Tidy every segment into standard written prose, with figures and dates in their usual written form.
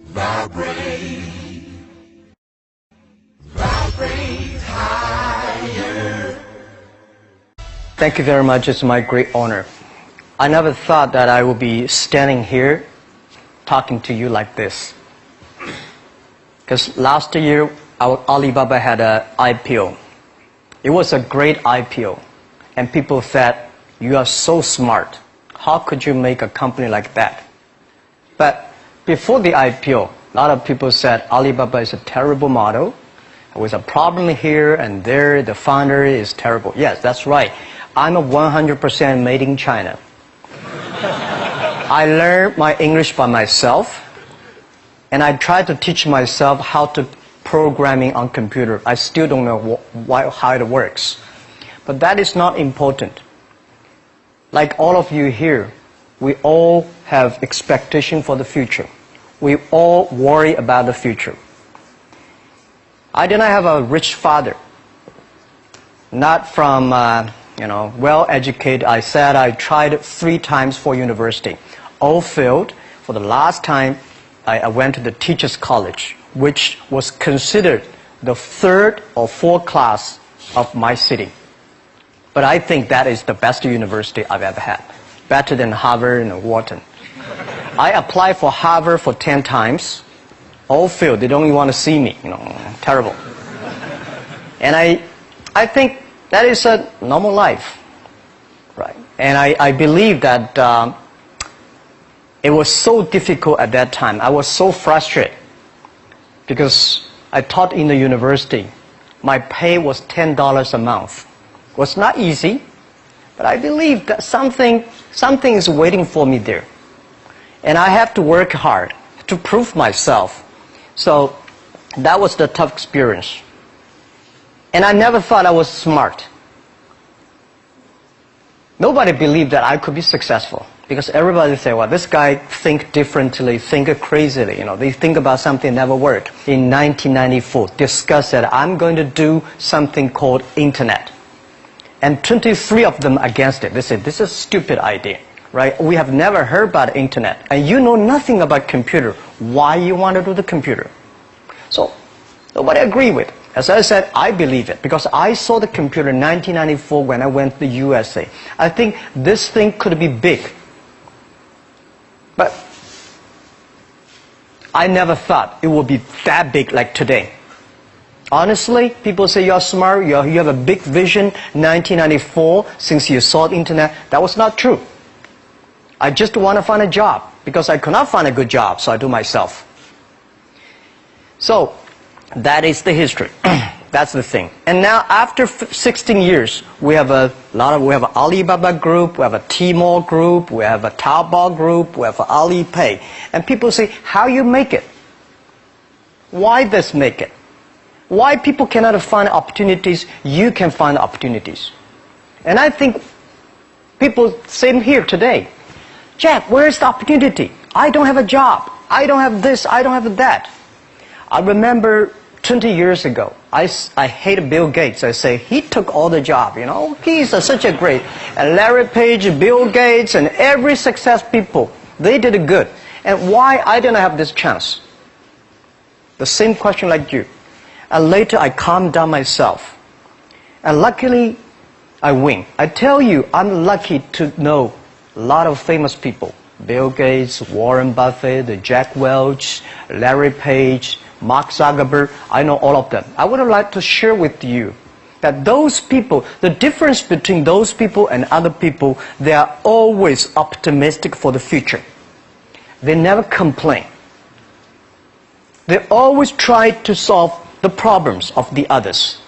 Vibrate, vibrate higher. Thank you very much. It's my great honor. I never thought that I would be standing here talking to you like this. Because last year, our Alibaba had an IPO. It was a great IPO. And people said, you are so smart. How could you make a company like that? But before the IPO, a lot of people said Alibaba is a terrible model. There was a problem here and there. The founder is terrible. Yes, that's right. I'm a 100% made in China. I learned my English by myself. And I tried to teach myself how to programming on computer. I still don't know how it works. But that is not important. Like all of you here, we all have expectation for the future. We all worry about the future. I did not have a rich father. Not from, well-educated. I said I tried 3 times for university. All failed. For the last time, I went to the teacher's college, which was considered the 3rd or 4th class of my city. But I think that is the best university I've ever had. Better than Harvard and Wharton. I applied for Harvard for 10 times. All failed. They don't even want to see me. Terrible. And I think that is a normal life. Right? And I believe that it was so difficult at that time. I was so frustrated. Because I taught in the university. My pay was $10 a month. It was not easy, but I believe that something is waiting for me there. And I have to work hard to prove myself. So that was the tough experience. And I never thought I was smart. Nobody believed that I could be successful. Because everybody say, well, this guy think differently, think crazily. They think about something never worked. In 1994, discussed that I'm going to do something called internet. And 23 of them against it. They said, this is a stupid idea, right? We have never heard about internet. And you know nothing about computer. Why you want to do the computer? So, nobody agreed with it. As I said, I believe it. Because I saw the computer in 1994 when I went to the USA. I think this thing could be big. But I never thought it would be that big like today. Honestly, people say you're smart, you have a big vision. 1994, since you saw the internet, that was not true. I just want to find a job because I could not find a good job, so I do myself. So that is the history. That's the thing. And now after 16 years, we have we have an Alibaba group, we have a Tmall group, we have a Taobao group, we have an Alipay. And people say, how you make it? Why this make it? Why people cannot find opportunities, you can find opportunities. And I think people same here today. Jack, where is the opportunity? I don't have a job. I don't have this, I don't have that. I remember 20 years ago, I hated Bill Gates. I say, he took all the job, He's such a great. And Larry Page, Bill Gates, and every success people, they did it good. And why I didn't have this chance? The same question like you. And later I calmed down myself. And luckily, I win. I tell you, I'm lucky to know a lot of famous people. Bill Gates, Warren Buffett, Jack Welch, Larry Page, Mark Zuckerberg. I know all of them. I would like to share with you that those people, the difference between those people and other people, they are always optimistic for the future. They never complain. They always try to solve the problems of the others.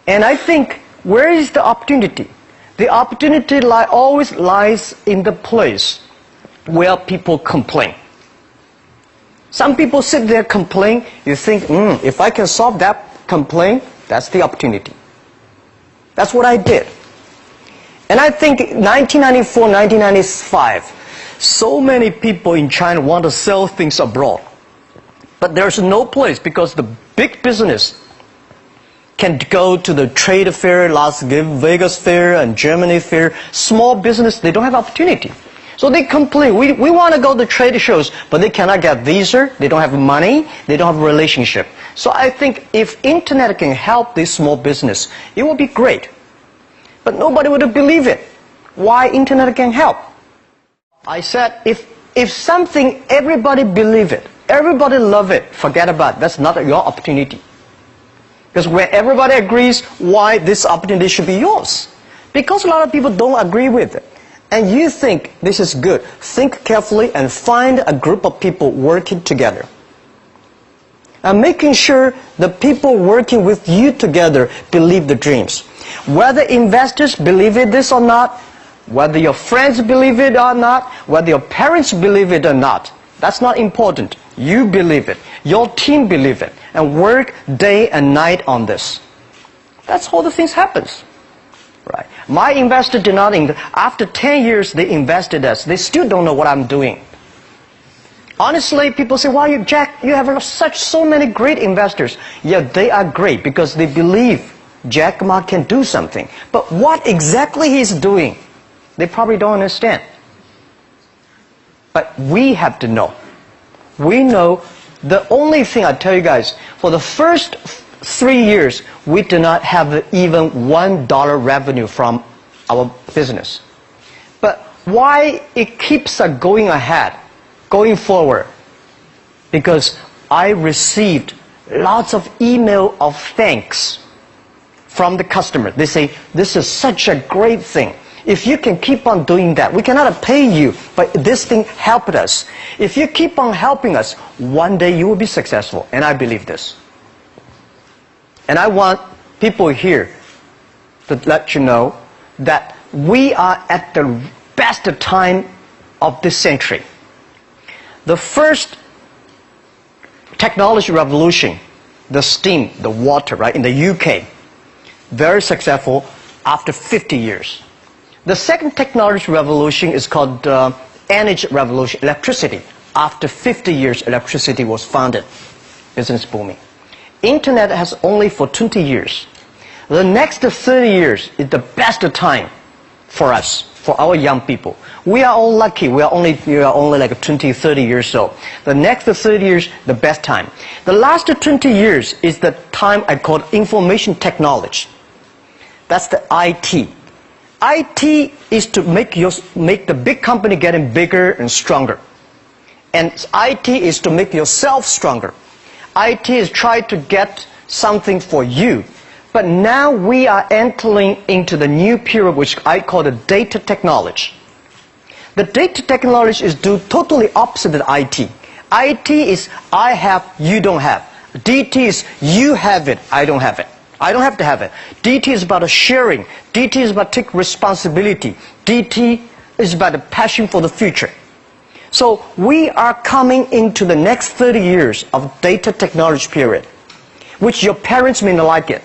And I think, where is the opportunity? The opportunity always lies in the place where people complain. Some people sit there complain, you think, if I can solve that complaint, that's the opportunity. That's what I did. And I think 1994, 1995, so many people in China want to sell things abroad. But there's no place because the big business can go to the trade fair, Las Vegas fair and Germany fair. Small business, they don't have opportunity. So they complain. We want to go to trade shows, but they cannot get visa, they don't have money, they don't have a relationship. So I think if internet can help this small business, it will be great. But nobody would believe it. Why internet can help? I said, if something everybody believe it, everybody love it, forget about it. That's not your opportunity. Because when everybody agrees, why this opportunity should be yours? Because a lot of people don't agree with it. And you think this is good. Think carefully and find a group of people working together. And making sure the people working with you together believe the dreams. Whether investors believe in this or not, whether your friends believe it or not, whether your parents believe it or not, that's not important. You believe it. Your team believe it. And work day and night on this. That's how the things happens. Right. My investor did not, after 10 years they invested us. They still don't know what I'm doing. Honestly, people say, "Why, Jack, you have so many great investors." Yeah, they are great because they believe Jack Ma can do something. But what exactly he's doing, they probably don't understand. But we have to know. We know the only thing I tell you guys, for the first 3 years, we do not have even $1 revenue from our business. But why it keeps us going ahead, going forward? Because I received lots of email of thanks from the customer. They say, "This is such a great thing. If you can keep on doing that, we cannot pay you, but this thing helped us. If you keep on helping us, one day you will be successful." And I believe this. And I want people here to let you know that we are at the best time of this century. The first technology revolution, the steam, the water, right, in the UK, very successful after 50 years. The second technology revolution is called energy revolution, electricity. After 50 years, electricity was founded, business booming. Internet has only for 20 years. The next 30 years is the best time for us, for our young people. We are all lucky. We are only like 20, 30 years old. The next 30 years, the best time. The last 20 years is the time I call information technology. That's the IT. IT is to make the big company getting bigger and stronger. And IT is to make yourself stronger. IT is trying to get something for you. But now we are entering into the new period which I call the data technology. The data technology is totally opposite of IT. IT is I have, you don't have. DT is you have it, I don't have it. I don't have to have it. DT is about sharing. DT is about taking responsibility. DT is about the passion for the future. So we are coming into the next 30 years of data technology period, which your parents may not like it,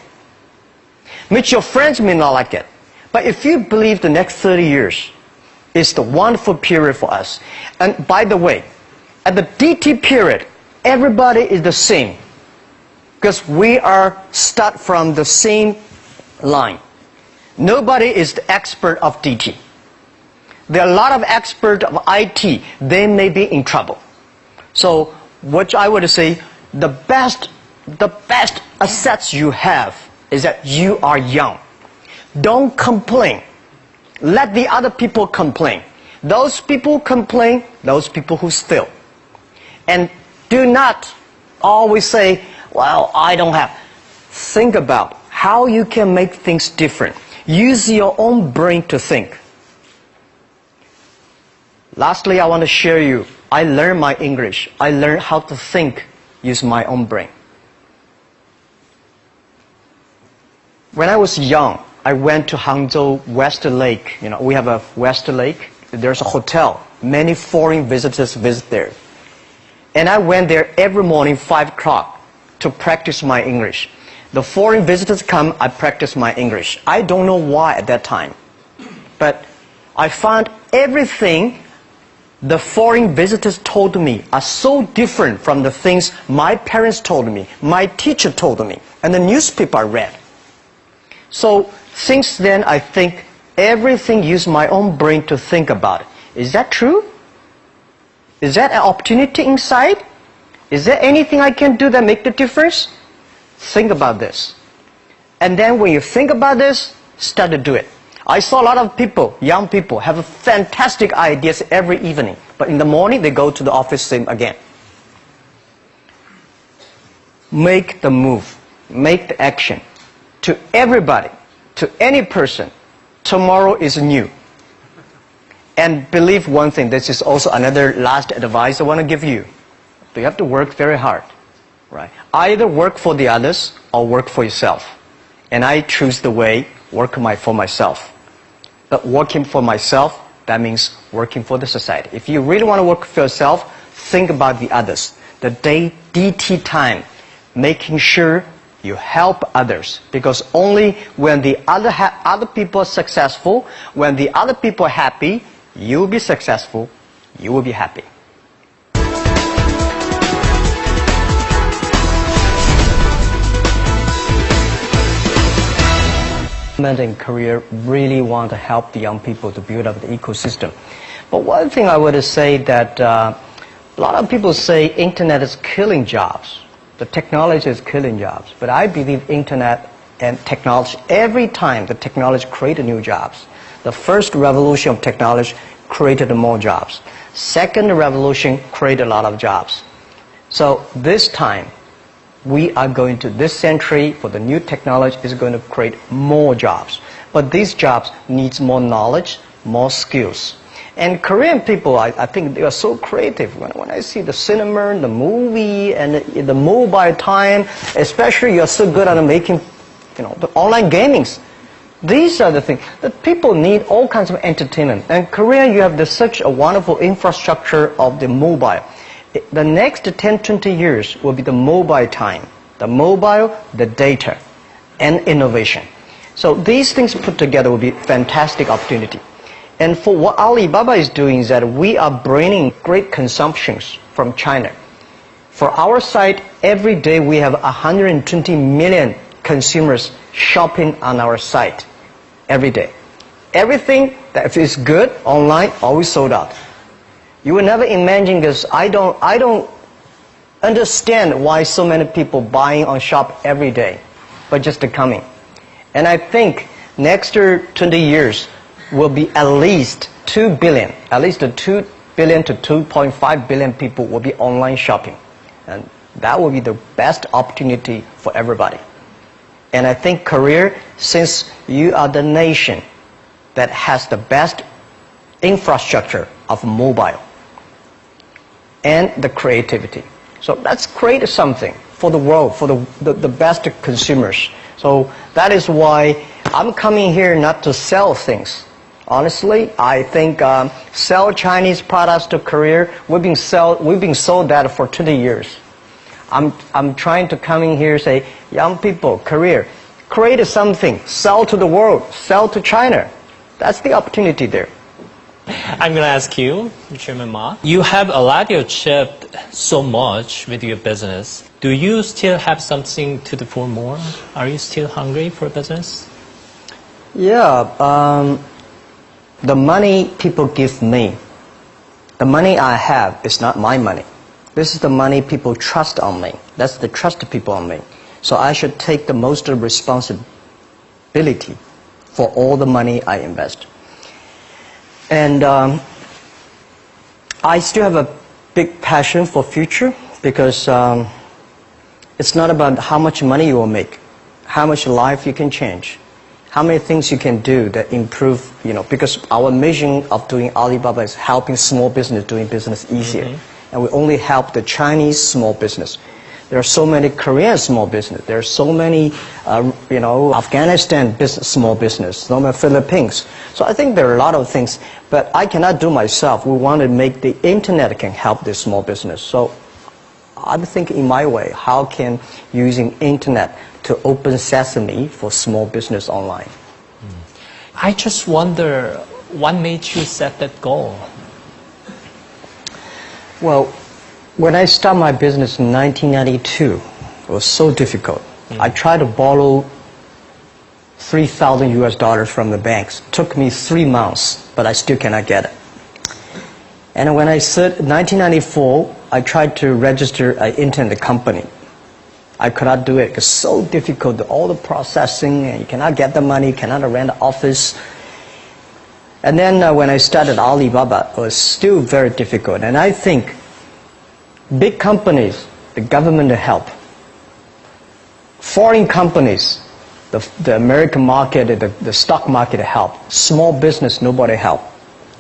which your friends may not like it. But if you believe the next 30 years is the wonderful period for us. And by the way, at the DT period, everybody is the same. Because we are start from the same line. Nobody is the expert of DT. There are a lot of experts of IT. They may be in trouble. So what I would say, the best assets you have is that you are young. Don't complain. Let the other people complain. Those people complain, those people who steal. And do not always say, "Well, I don't have." Think about how you can make things different. Use your own brain to think. Lastly, I want to share you, I learned my English. I learned how to think, use my own brain. When I was young, I went to Hangzhou West Lake. You know, we have a West Lake. There's a hotel. Many foreign visitors visit there. And I went there every morning, 5 o'clock. To practice my English. The foreign visitors come, I practice my English. I don't know why at that time. But I found everything the foreign visitors told me are so different from the things my parents told me, my teacher told me, and the newspaper I read. So since then I think everything use my own brain to think about it. Is that true? Is that an opportunity inside? Is there anything I can do that make the difference? Think about this. And then when you think about this, start to do it. I saw a lot of people, young people, have fantastic ideas every evening. But in the morning, they go to the office same again. Make the move. Make the action. To everybody, to any person, tomorrow is new. And believe one thing, this is also another last advice I want to give you. You have to work very hard. Right? Either work for the others or work for yourself. And I choose the way, work for myself. But working for myself, that means working for the society. If you really want to work for yourself, think about the others. The DT time, making sure you help others. Because only when the other people are successful, when the other people are happy, you will be successful, you will be happy. In Korea really want to help the young people to build up the ecosystem. But one thing I would say that a lot of people say internet is killing jobs. The technology is killing jobs. But I believe internet and technology, every time the technology created new jobs. The first revolution of technology created more jobs. Second revolution created a lot of jobs. So this time, we are going to, this century, for the new technology, is going to create more jobs. But these jobs needs more knowledge, more skills. And Korean people, I think they are so creative. When I see the cinema, the movie, and the mobile time, especially you're so good at making, the online gamings. These are the things that people need, all kinds of entertainment. And Korea, you have such a wonderful infrastructure of the mobile. The next 10, 20 years will be the mobile time. The mobile, the data, and innovation. So these things put together will be fantastic opportunity. And for what Alibaba is doing is that we are bringing great consumptions from China. For our site, every day we have 120 million consumers shopping on our site. Every day. Everything that is good online, always sold out. You will never imagine this. I don't understand why so many people buying on shop every day, but just coming. And I think next 20 years will be at least 2 billion, at least 2 billion to 2.5 billion people will be online shopping. And that will be the best opportunity for everybody. And I think Korea, since you are the nation that has the best infrastructure of mobile, and the creativity. So let's create something for the world, for the best consumers. So that is why I'm coming here not to sell things. Honestly, I think sell Chinese products to Korea, we've been sold that for 20 years. I'm trying to come in here and say, young people, Korea, create something, sell to the world, sell to China. That's the opportunity there. I'm going to ask you, Chairman Ma. You have a lot achieved so much with your business. Do you still have something to do for more? Are you still hungry for business? Yeah. The money people give me, the money I have is not my money. This is the money people trust on me. That's the trust people on me. So I should take the most responsibility for all the money I invest. And I still have a big passion for future because it's not about how much money you will make, how much life you can change, how many things you can do that improve, because our mission of doing Alibaba is helping small business doing business easier. Mm-hmm. And we only help the Chinese small business. There are so many Korean small business. There are so many, Afghanistan small business, so many Philippines. So I think there are a lot of things, but I cannot do myself. We want to make the internet can help this small business. So I'm thinking in my way, how can using internet to open sesame for small business online? I just wonder, what made you set that goal? Well, when I started my business in 1992, it was so difficult. I tried to borrow $3,000 from the banks. It took me 3 months, but I still cannot get it. And when I said 1994, I tried to register an internet company. I could not do it. It's so difficult, all the processing, and you cannot get the money, you cannot rent an office. And then when I started Alibaba, it was still very difficult. And I think big companies, the government help. Foreign companies, the American market, the stock market help. Small business, nobody help.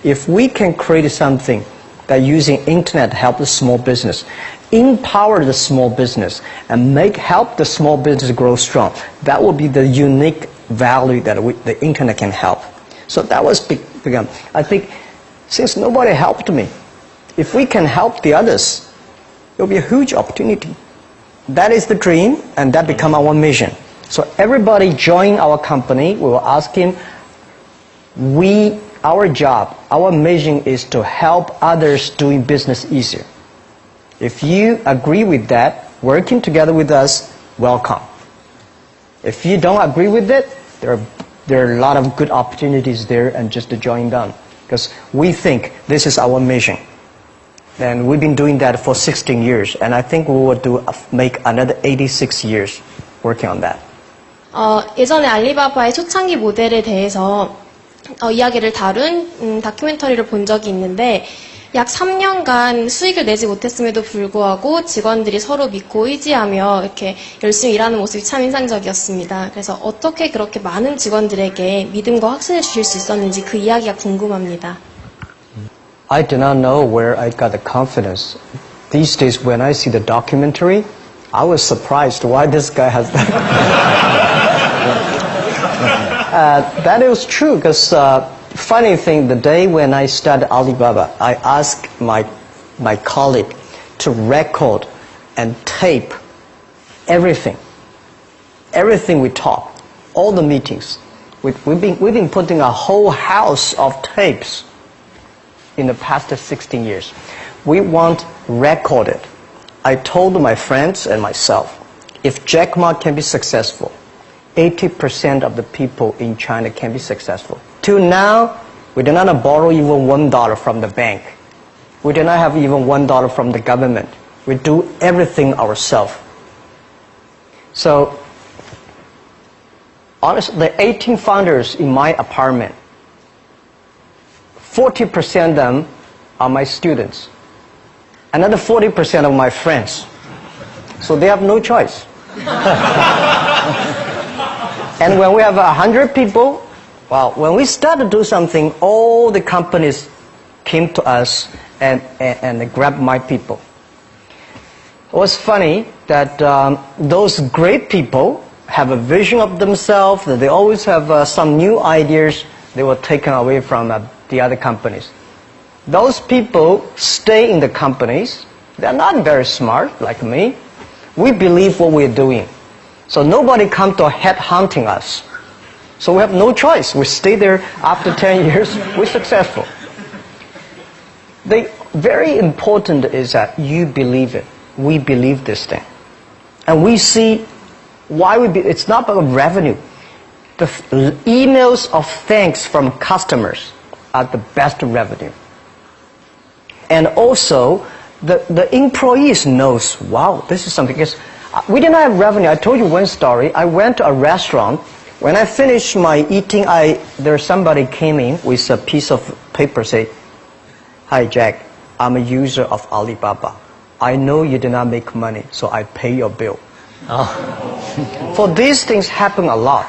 If we can create something that using internet help the small business, empower the small business, and help the small business grow strong, that will be the unique value that the internet can help. So that was begun. I think since nobody helped me, if we can help the others, it will be a huge opportunity. That is the dream, and that become our mission. So everybody join our company. We will ask him, our job, our mission is to help others doing business easier. If you agree with that, working together with us, welcome. If you don't agree with it, there are a lot of good opportunities there, and just to join them. Because we think this is our mission. And we've been doing that for 16 years. And I think we will make another 86 years working on that. 예전에 알리바바의 초창기 모델에 대해서 이야기를 다룬 다큐멘터리를 본 적이 있는데 약 3년간 수익을 내지 못했음에도 불구하고 직원들이 서로 믿고 의지하며 이렇게 열심히 일하는 모습이 참 인상적이었습니다. 그래서 어떻게 그렇게 많은 직원들에게 믿음과 확신을 주실 수 있었는지 그 이야기가 궁금합니다. I do not know where I got the confidence. These days when I see the documentary, I was surprised why this guy has that. That is true because funny thing, the day when I started Alibaba, I asked my colleague to record and tape everything we talk, all the meetings. We've been putting a whole house of tapes in the past 16 years. We want recorded. I told my friends and myself, if Jack Ma can be successful, 80% of the people in China can be successful. Till now, we do not borrow even $1 from the bank. We do not have even $1 from the government. We do everything ourselves. So, honestly, the 18 founders in my apartment, 40% of them are my students. Another 40% of my friends. So they have no choice. And when we have 100 people, well, when we start to do something, all the companies came to us and they grabbed my people. It was funny that those great people have a vision of themselves, that they always have some new ideas. They were taken away from the other companies. Those people stay in the companies. They're not very smart like me. We believe what we're doing. So nobody come to head hunting us. So we have no choice. We stay there after 10 years. We're successful. The very important is that you believe it. We believe this thing. And we see why it's not about revenue. The emails of thanks from customers are the best revenue. And also, the employees knows, wow, this is something. Because we didn't have revenue. I told you one story. I went to a restaurant. When I finished my eating, there's somebody came in with a piece of paper, say, "Hi, Jack. I'm a user of Alibaba. I know you did not make money, so I pay your bill." Oh. For these things happen a lot.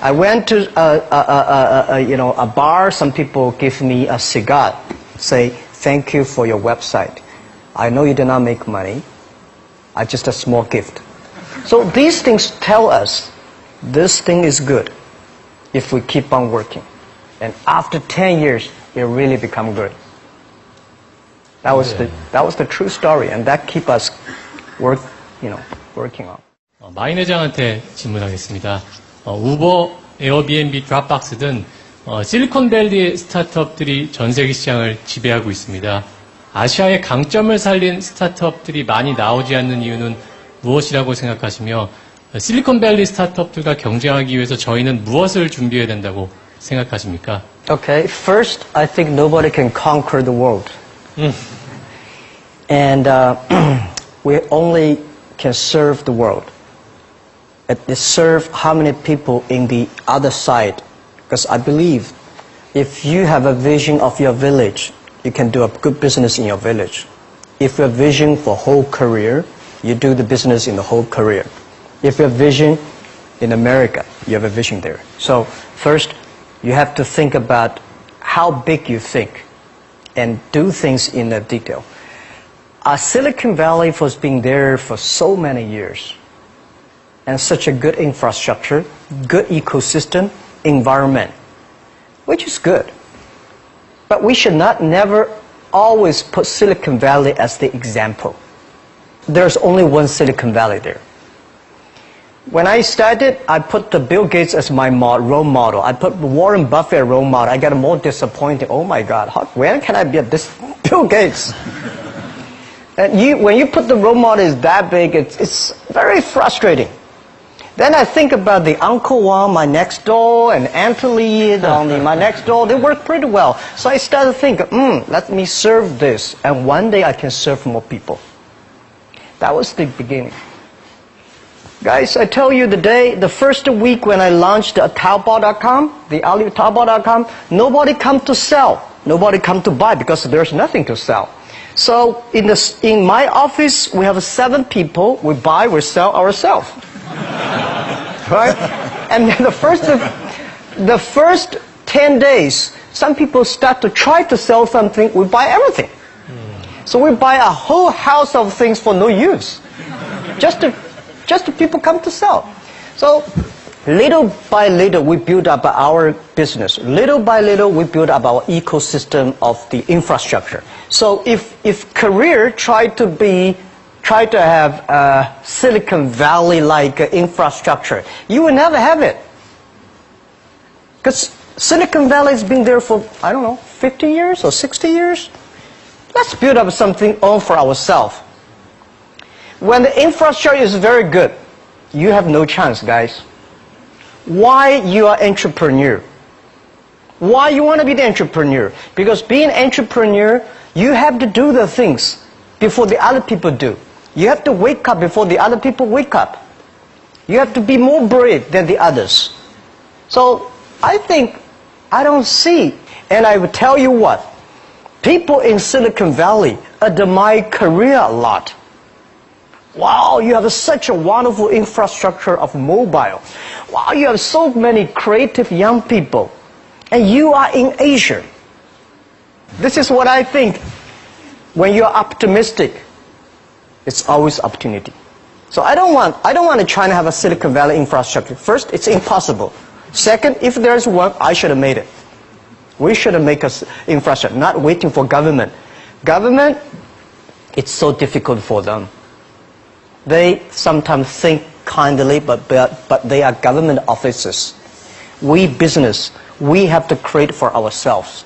I went to a bar. Some people give me a cigar, say, "Thank you for your website. I know you did not make money. Just a small gift." So these things tell us this thing is good if we keep on working. And after 10 years, it really become good. That was the true story, and that keep us working on. 마인 회장한테 질문하겠습니다. 우버, 에어비앤비, 드랍박스 등 실리콘밸리 스타트업들이 전 세계 시장을 지배하고 있습니다. 아시아의 강점을 살린 스타트업들이 많이 나오지 않는 이유는 무엇이라고 생각하시며 실리콘밸리 스타트업들과 경쟁하기 위해서 저희는 무엇을 준비해야 된다고 생각하십니까? Okay, first, I think nobody can conquer the world. And we only can serve the world. Serve how many people in the other side? Because I believe if you have a vision of your village, you can do a good business in your village. If you have vision for whole career, you do the business in the whole career. If you have vision in America, you have a vision there. So first, you have to think about how big you think and do things in the detail. Silicon Valley has been there for so many years. And such a good infrastructure, good ecosystem, environment, which is good. But we should not never always put Silicon Valley as the example. There's only one Silicon Valley there. When I started, I put the Bill Gates as my role model. I put Warren Buffett role model. I got more disappointed. Oh my God, when can I be this Bill Gates? And when you put the role model is that big, it's very frustrating. Then I think about the Uncle Wang, my next door, and Anthony, my next door. They work pretty well. So I started thinking, let me serve this, and one day I can serve more people. That was the beginning. Guys, I tell you the first week when I launched Taobao.com, the Taobao.com, nobody come to sell. Nobody come to buy because there's nothing to sell. So in my office, we have 7 people. We buy, we sell ourselves. Right? And then the first 10 days, some people start to try to sell something, we buy everything. So we buy a whole house of things for no use. Just to people come to sell. So little by little, we build up our business. Little by little, we build up our ecosystem of the infrastructure. So if career try to have a Silicon Valley-like infrastructure, you will never have it. Because Silicon Valley has been there for, 50 years or 60 years. Let's build up something all for ourselves. When the infrastructure is very good, you have no chance, guys. Why you are entrepreneur? Why you want to be the entrepreneur? Because being entrepreneur, you have to do the things before the other people do. You have to wake up before the other people wake up. You have to be more brave than the others. So I think, I don't see, and I will tell you what, people in Silicon Valley admire Korea a lot. Wow, you have such a wonderful infrastructure of mobile. Wow, you have so many creative young people. And you are in Asia. This is what I think. When you're optimistic, it's always opportunity. So I don't want to try to have a Silicon Valley infrastructure. First, it's impossible. Second, if there's one, I should have made it. We should have made an infrastructure, not waiting for government. Government, it's so difficult for them. They sometimes think kindly, but they are government officers. We business, we have to create for ourselves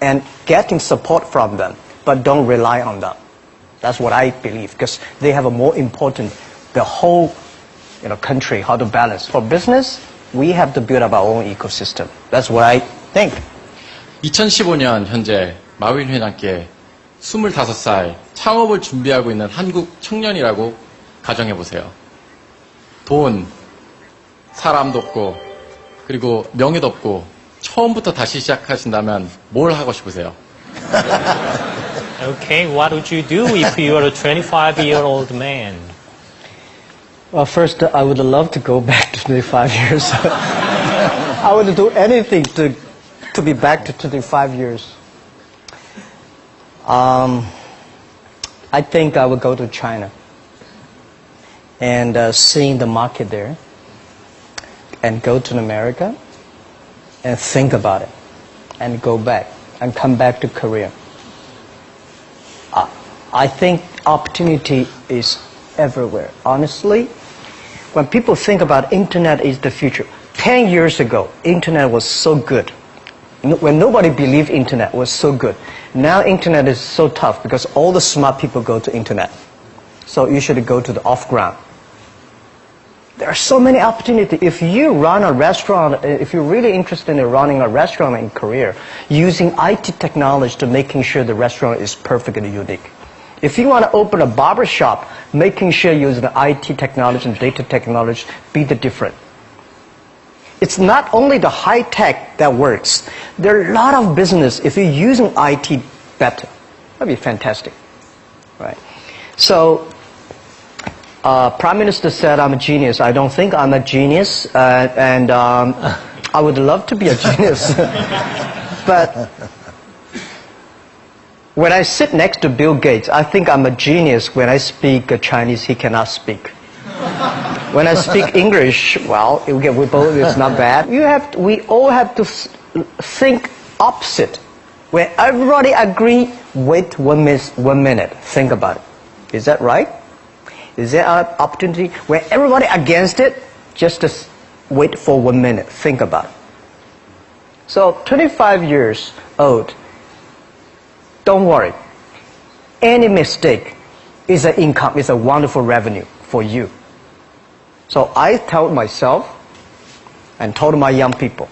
and getting support from them, but don't rely on them. That's what I believe, because they have a more important, the whole country, how to balance. For business, we have to build up our own ecosystem. That's what I think. 2015년 현재 마윈 회장께 25살 창업을 준비하고 있는 한국 청년이라고 가정해보세요. 돈, 사람도 없고, 그리고 명예도 없고, 처음부터 다시 시작하신다면 뭘 하고 싶으세요? Okay, what would you do if you were a 25-year-old man? Well, first, I would love to go back to 25 years. I would do anything to be back to 25 years. I think I would go to China and seeing the market there, and go to America and think about it, and go back and come back to Korea. I think opportunity is everywhere. Honestly, when people think about internet is the future, 10 years ago, internet was so good. When nobody believed internet was so good. Now internet is so tough because all the smart people go to internet. So you should go to the off ground. There are so many opportunities. If you run a restaurant, if you're really interested in running a restaurant in Korea, using IT technology to making sure the restaurant is perfectly unique. If you want to open a barber shop, making sure using IT technology and data technology be the different. It's not only the high tech that works. There are a lot of business if you're using IT better. That'd be fantastic, right? So, Prime Minister said I'm a genius. I don't think I'm a genius, and I would love to be a genius. But when I sit next to Bill Gates, I think I'm a genius. When I speak Chinese, he cannot speak. When I speak English, well, it's not bad. We all have to think opposite. When everybody agree, wait 1 minute, think about it. Is that right? Is there an opportunity? When everybody against it, just wait for 1 minute, think about it. So 25 years old, don't worry. Any mistake is an income, is a wonderful revenue for you. So I told myself and told my young people,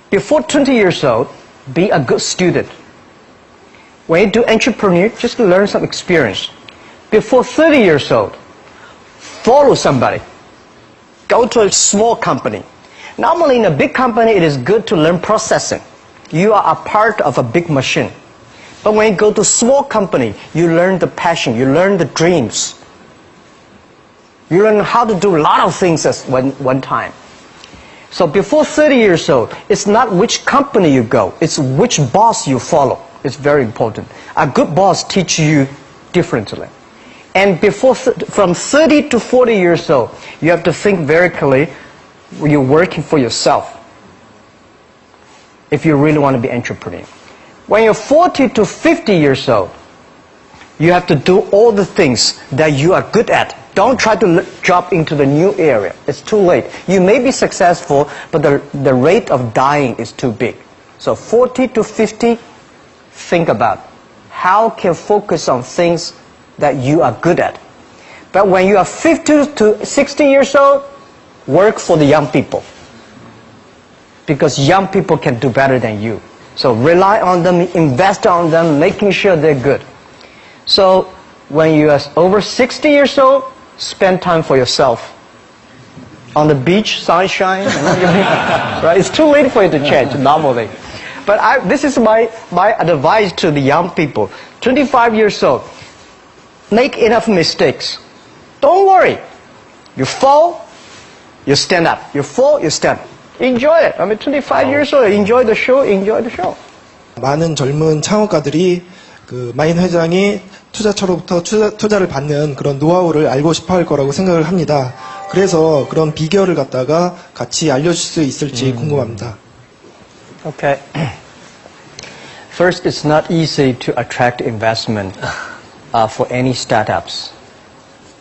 before 20 years old, be a good student. When you do entrepreneur, just learn some experience. Before 30 years old, follow somebody. Go to a small company. Normally in a big company, it is good to learn processing. You are a part of a big machine. But when you go to a small company, you learn the passion, you learn the dreams. You learn how to do a lot of things at one time. So before 30 years old, it's not which company you go, it's which boss you follow. It's very important. A good boss teaches you differently. And from 30 to 40 years old, you have to think very clearly, you're working for yourself if you really want to be an entrepreneur. When you're 40 to 50 years old, you have to do all the things that you are good at. Don't try to jump into the new area. It's too late. You may be successful, but the rate of dying is too big. So 40 to 50, think about how can you focus on things that you are good at. But when you are 50 to 60 years old, work for the young people. Because young people can do better than you. So rely on them, invest on them, making sure they're good. So when you are over 60 years old, spend time for yourself. On the beach, sunshine, right? It's too late for you to change normally. But this is my advice to the young people. 25 years old, make enough mistakes. Don't worry. You fall, you stand up. You fall, you stand up. Enjoy it. 25 years old, enjoy the show, enjoy the show. 많은 젊은 창업가들이 마인 회장이 투자처로부터 투자를 받는 그런 노하우를 알고 싶어 할 거라고 생각을 합니다. 그래서 그런 비결을 갖다가 같이 알려줄 수 있을지 궁금합니다. Okay. First, it's not easy to attract investment for any startups.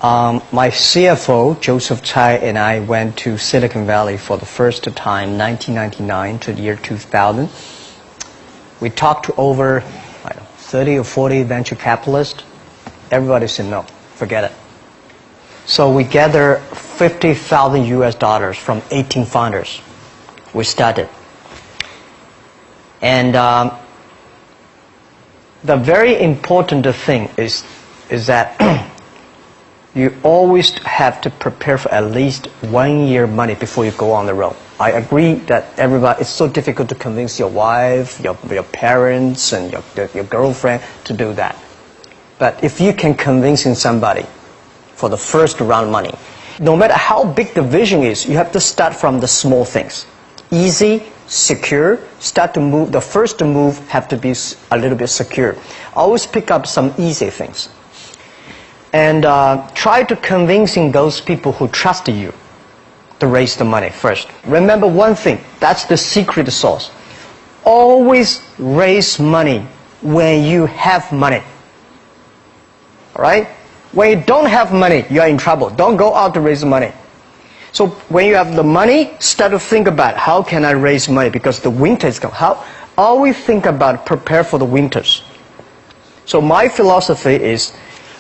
My CFO, Joseph Chai, and I went to Silicon Valley for the first time, 1999 to the year 2000. We talked to over 30 or 40 venture capitalists. Everybody said no, forget it. So we gathered $50,000 from 18 founders. We started. And the very important thing is that you always have to prepare for at least 1 year money before you go on the road. I agree that it's so difficult to convince your wife, your parents, and your girlfriend to do that. But if you can convince somebody for the first round money, no matter how big the vision is, you have to start from the small things. Easy, secure, start to move. The first move have to be a little bit secure. Always pick up some easy things. And try to convincing those people who trust you to raise the money first. Remember one thing, that's the secret sauce. Always raise money when you have money. All right? When you don't have money, you are in trouble. Don't go out to raise money. So when you have the money, start to think about how can I raise money because the winter is coming. Always think about prepare for the winters. So my philosophy is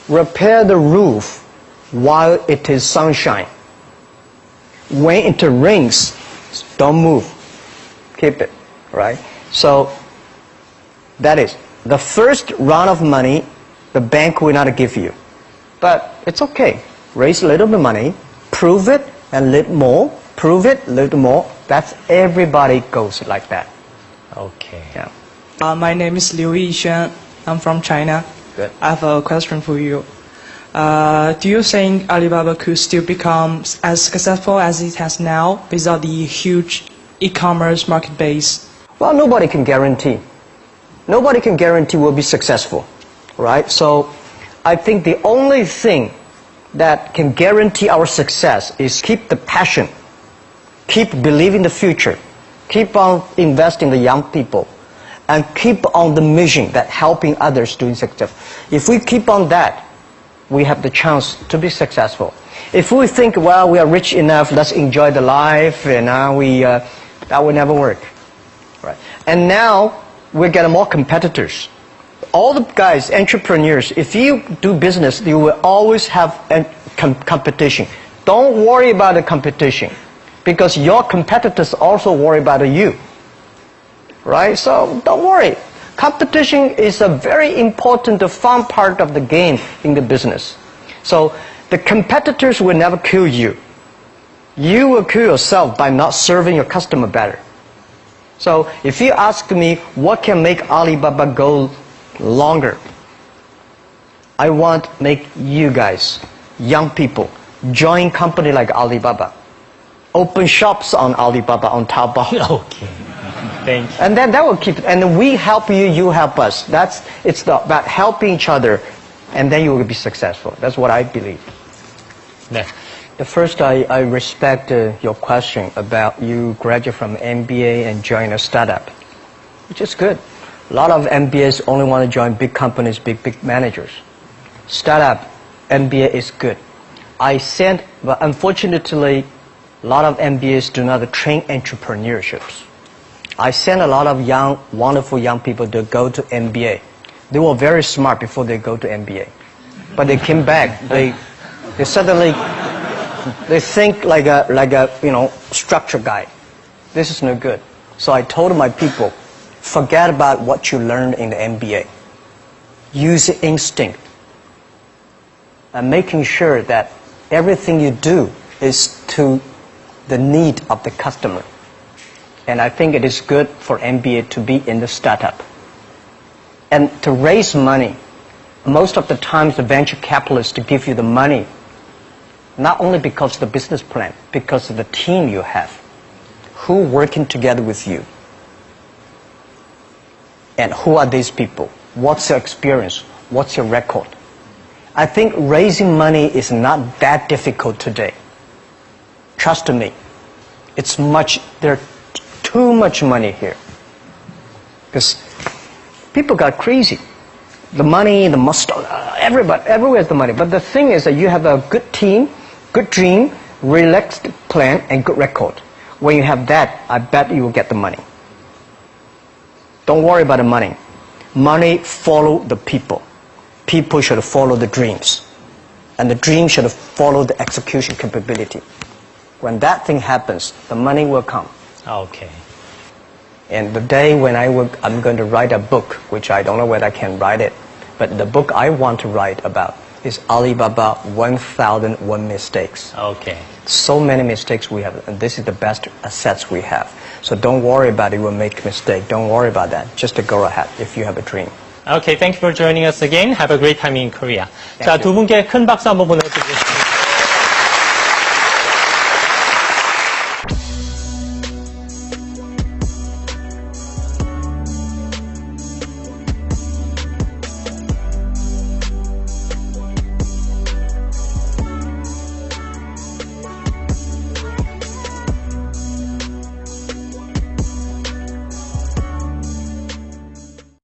repair the roof while it is sunshine. When it rings, don't move. Keep it, right? So that is the first round of money the bank will not give you. But it's okay. Raise a little bit of money, prove it, and a little more. Prove it, a little more. That's everybody goes like that. Okay. Yeah. My name is Liu Yixuan. I'm from China. Good. I have a question for you. Do you think Alibaba could still become as successful as it has now without the huge e-commerce market base? Well, nobody can guarantee. Nobody can guarantee we'll be successful, right? So I think the only thing that can guarantee our success is keep the passion, keep believing the future, keep on investing in the young people, and keep on the mission that helping others doing success. If we keep on that, we have the chance to be successful. If we think, well, we are rich enough, let's enjoy the life, and now that will never work. Right? And now we're getting more competitors. All the guys, entrepreneurs, if you do business, you will always have a competition. Don't worry about the competition, because your competitors also worry about you. Right? So don't worry. Competition is a very important, fun part of the game in the business. So the competitors will never kill you. You will kill yourself by not serving your customer better. So if you ask me what can make Alibaba go longer, I want to make you guys, young people, join company like Alibaba. Open shops on Alibaba, on Taobao. Okay. Thank you. And then that will keep, and we help you, you help us. It's about helping each other, and then you will be successful. That's what I believe. 네. The first, I respect your question about you graduate from MBA and join a startup, which is good. A lot of MBAs only want to join big companies, big managers. Startup, MBA is good. But unfortunately, a lot of MBAs do not train entrepreneurships. I sent a lot of wonderful young people to go to MBA. They were very smart before they go to MBA. But they came back, they suddenly, they think like a structure guy. This is no good. So I told my people, forget about what you learned in the MBA. Use instinct. And making sure that everything you do is to the need of the customer. And I think it is good for MBA to be in the startup. And to raise money, most of the times the venture capitalists give you the money, not only because of the business plan, because of the team you have, who working together with you. And who are these people? What's your experience? What's your record? I think raising money is not that difficult today. Trust me. There are too much money here. Because people got crazy. The money, the muscle, everywhere's the money. But the thing is that you have a good team, good dream, relaxed plan, and good record. When you have that, I bet you will get the money. Don't worry about the money. Money follow the people. People should follow the dreams. And the dream should follow the execution capability. When that thing happens, the money will come. Okay. And the day when I'm going to write a book, which I don't know whether I can write it, but the book I want to write about is Alibaba 1001 Mistakes. Okay. So many mistakes we have, and this is the best assets we have. So don't worry about it, you will make a mistake. Don't worry about that. Just to go ahead if you have a dream. Okay, thank you for joining us again. Have a great time in Korea. 자, you. 두 분께 큰 박수 한번 보내드리겠습니다.